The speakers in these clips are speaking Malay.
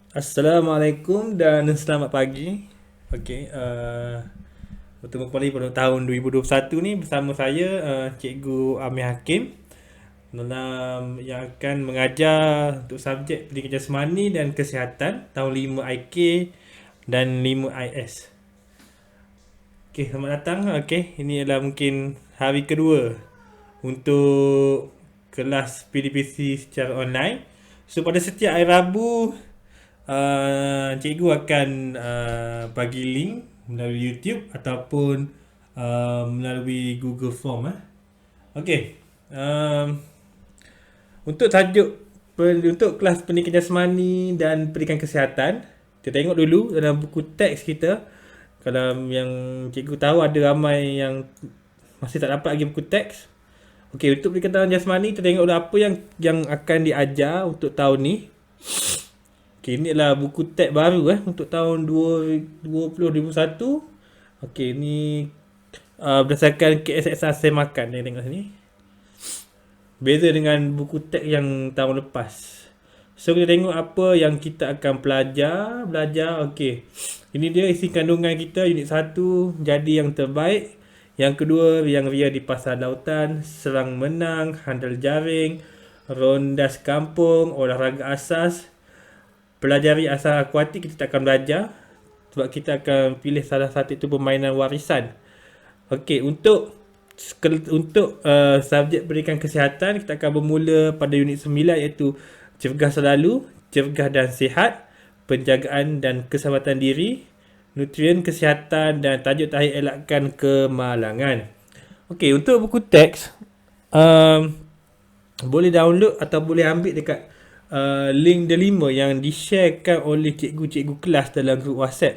Assalamualaikum dan selamat pagi. Okey, bertemu kembali pada tahun 2021 ni bersama saya Cikgu Amir Hakim dalam yang akan mengajar untuk subjek pendidikan jasmani dan kesihatan tahun 5 IK dan 5 IS. Okey, selamat datang. Okey, ini adalah mungkin hari kedua untuk kelas PDPC secara online. So pada setiap hari Rabu cikgu akan bagi link melalui YouTube ataupun melalui Google Form. Okey. Um, untuk tajuk untuk kelas pendidikan jasmani dan pendidikan kesihatan, kita tengok dulu dalam buku teks kita. Kalau yang cikgu tahu ada ramai yang masih tak dapat lagi buku teks. Okey, untuk pendidikan jasmani kita tengok dulu apa yang akan diajar untuk tahun ni. Okay, ini adalah buku teks baru untuk tahun 2020-2021. Okay, ini berdasarkan KSSR saya makan. Tengok sini. Beza dengan buku teks yang tahun lepas. So, kita tengok apa yang kita akan belajar. Okay. Ini dia isi kandungan kita. Unit 1, jadi yang terbaik. Yang kedua, yang ria di pasar lautan. Serang menang, handal jaring. Rondas kampung, olahraga asas. Pelajari asal akuatik kita tak akan belajar sebab kita akan pilih salah satu itu permainan warisan. Okey, untuk subjek pendidikan kesihatan kita akan bermula pada unit 9 iaitu cegah selalu, cegah dan sihat, penjagaan dan keselamatan diri, nutrien kesihatan dan tajuk terakhir elakkan kemalangan. Okey, untuk buku teks boleh download atau boleh ambil dekat link delima yang di-sharekan oleh cikgu-cikgu kelas dalam grup WhatsApp.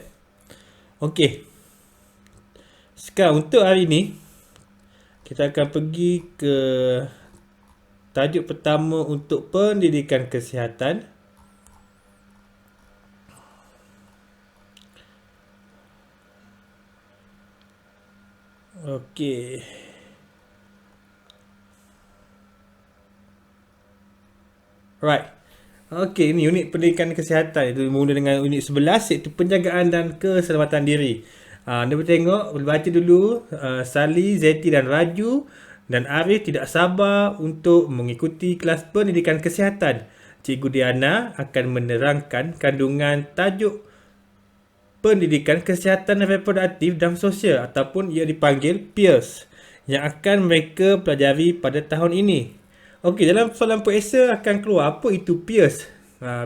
Okey. Sekarang untuk hari ni kita akan pergi ke tajuk pertama untuk pendidikan kesihatan. Okey. Right. Okey, ini unit pendidikan kesihatan itu mula dengan unit 11 iaitu penjagaan dan keselamatan diri. Anda boleh tengok, boleh baca dulu. Sali, Zeti dan Raju dan Arif tidak sabar untuk mengikuti kelas pendidikan kesihatan. Cikgu Diana akan menerangkan kandungan tajuk pendidikan kesihatan reproduktif dan sosial ataupun ia dipanggil PEERS yang akan mereka pelajari pada tahun ini. Okey, dalam soalan periksa akan keluar apa itu PEERS.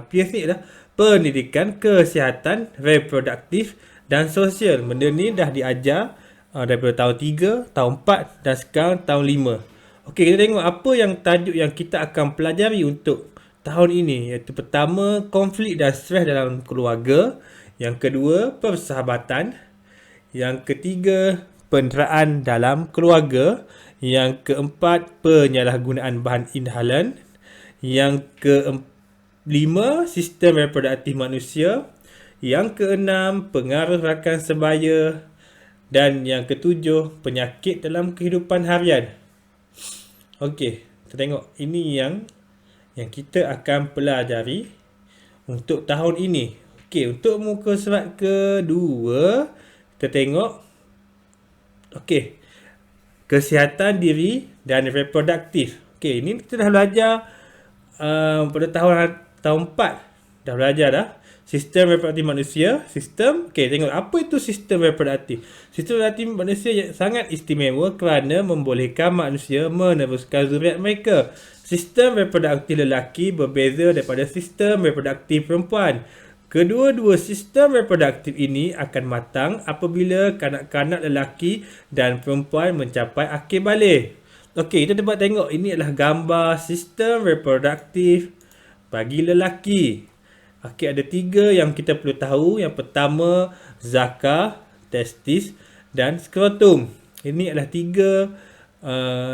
PEERS ni adalah pendidikan kesihatan reproduktif dan sosial. Benda ni dah diajar daripada tahun 3, tahun 4 dan sekarang tahun 5. Okey, kita tengok apa yang tajuk yang kita akan pelajari untuk tahun ini. Iaitu pertama, konflik dan stres dalam keluarga. Yang kedua, persahabatan. Yang ketiga, penderaan dalam keluarga. Yang keempat, penyalahgunaan bahan inhalan. Yang kelima, sistem reproduktif manusia. Yang keenam, pengaruh rakan sebaya. Dan yang ketujuh, penyakit dalam kehidupan harian. Okey, kita tengok ini yang kita akan pelajari untuk tahun ini. Okey, untuk muka surat kedua, kita tengok. Okey, kesihatan diri dan reproduktif. Okey, ini kita dah belajar pada tahun 4. Dah belajar dah. Sistem reproduktif manusia. Okey, tengok apa itu sistem reproduktif. Sistem reproduktif manusia sangat istimewa kerana membolehkan manusia meneruskan zuriat mereka. Sistem reproduktif lelaki berbeza daripada sistem reproduktif perempuan. Kedua-dua sistem reproduktif ini akan matang apabila kanak-kanak lelaki dan perempuan mencapai akhir balik. Okey, kita dapat tengok ini adalah gambar sistem reproduktif bagi lelaki. Okey, ada 3 yang kita perlu tahu. Yang pertama, zakar, testis dan skrotum. Ini adalah 3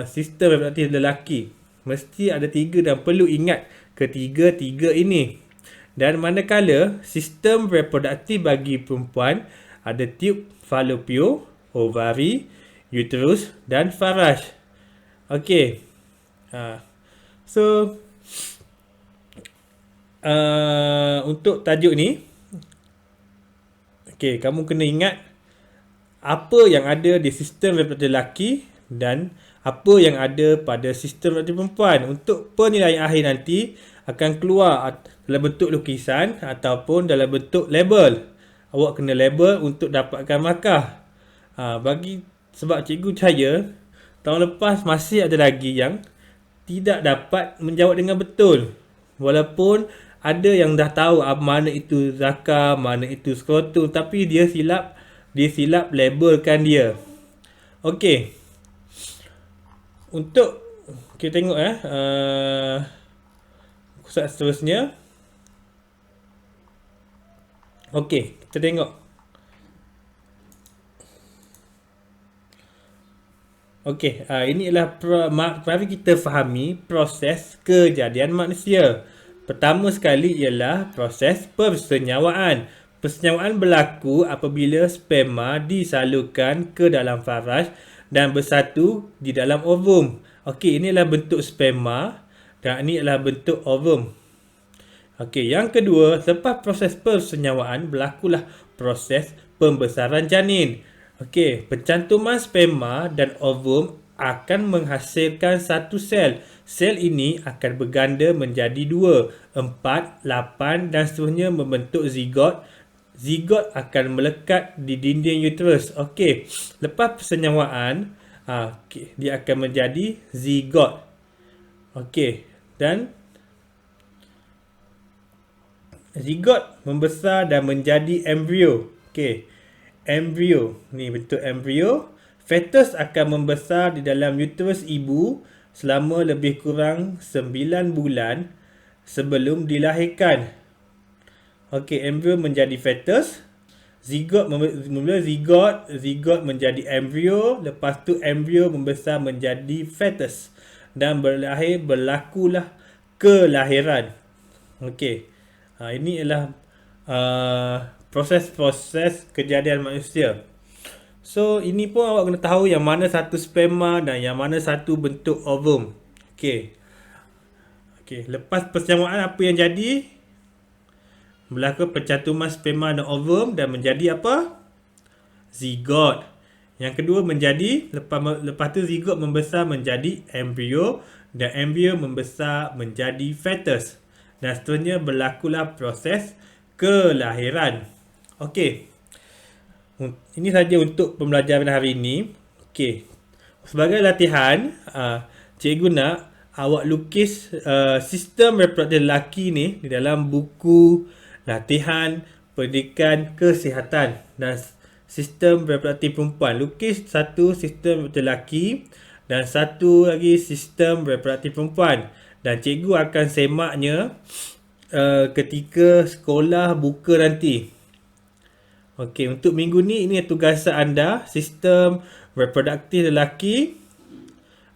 sistem reproduktif lelaki. Mesti ada 3 dan perlu ingat ketiga-tiga ini. Dan manakala sistem reproduktif bagi perempuan ada tube falopio, ovari, uterus dan faraj. Okey. So untuk tajuk ni, okey, kamu kena ingat apa yang ada di sistem reproduksi lelaki dan apa yang ada pada sistem reproduksi perempuan. Untuk penilaian akhir nanti akan keluar dalam bentuk lukisan ataupun dalam bentuk label. Awak kena label untuk dapatkan markah. Sebab cikgu percaya tahun lepas masih ada lagi yang tidak dapat menjawab dengan betul. Walaupun ada yang dah tahu mana itu zakar, mana itu skrotum, tapi dia silap labelkan dia. Okey. Untuk kita tengok soalan seterusnya. Okey, kita tengok. Okey, ini adalah mari kita fahami proses kejadian manusia. Pertama sekali ialah proses persenyawaan. Persenyawaan berlaku apabila sperma disalurkan ke dalam faraj dan bersatu di dalam ovum. Okey, ini adalah bentuk sperma dan ini adalah bentuk ovum. Okey, yang kedua, selepas proses persenyawaan berlakulah proses pembesaran janin. Okey, pencantuman sperma dan ovum akan menghasilkan satu sel. Sel ini akan berganda menjadi 2, 4, 8 dan seterusnya membentuk zigot. Zigot akan melekat di dinding uterus. Okey, lepas persenyawaan, dia akan menjadi zigot. Okey, dan zigot membesar dan menjadi embrio. Okey, embrio. Ni bentuk embrio. Fetus akan membesar di dalam uterus ibu selama lebih kurang 9 bulan sebelum dilahirkan. Okey, embrio menjadi fetus. Zigot zigot menjadi embrio, lepas tu embrio membesar menjadi fetus dan berlakulah kelahiran. Okey. Ini adalah proses-proses kejadian manusia. So, ini pun awak kena tahu yang mana satu sperma dan yang mana satu bentuk ovum. Okey. Okey, lepas persenyawaan apa yang jadi? Berlaku pencantuman sperma dan ovum dan menjadi apa? Zigot. Yang kedua menjadi, lepas tu zigot membesar menjadi embrio dan embrio membesar menjadi fetus. Dan seterusnya berlakulah proses kelahiran. Okey. Ini saja untuk pembelajaran hari ini. Okey. Sebagai latihan, cikgu nak awak lukis sistem reproduksi lelaki ni di dalam buku latihan pendidikan kesihatan dan sistem reproduksi perempuan. Lukis satu sistem reproduksi lelaki dan satu lagi sistem reproduksi perempuan. Dan cikgu akan semaknya ketika sekolah buka nanti. Okey, untuk minggu ni ini tugasan anda, sistem reproduktif lelaki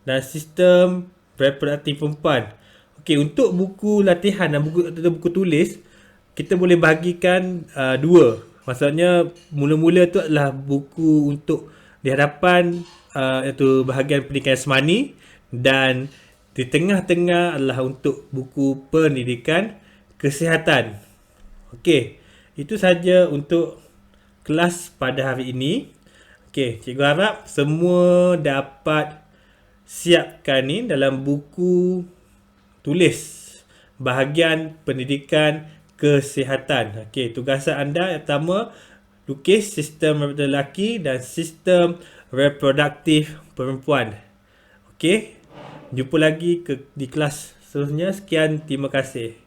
dan sistem reproduktif perempuan. Okey, untuk buku latihan dan buku tulis, kita boleh bahagikan dua. Maksudnya mula-mula tu adalah buku untuk di hadapan iaitu bahagian pendidikan jasmani dan di tengah-tengah adalah untuk buku pendidikan kesihatan. Okey, itu saja untuk kelas pada hari ini. Okey, cikgu harap semua dapat siapkan ni dalam buku tulis bahagian pendidikan kesihatan. Okey, tugasan anda yang pertama lukis sistem reproduktif lelaki dan sistem reproduktif perempuan. Okey, jumpa lagi di kelas seterusnya. Sekian, terima kasih.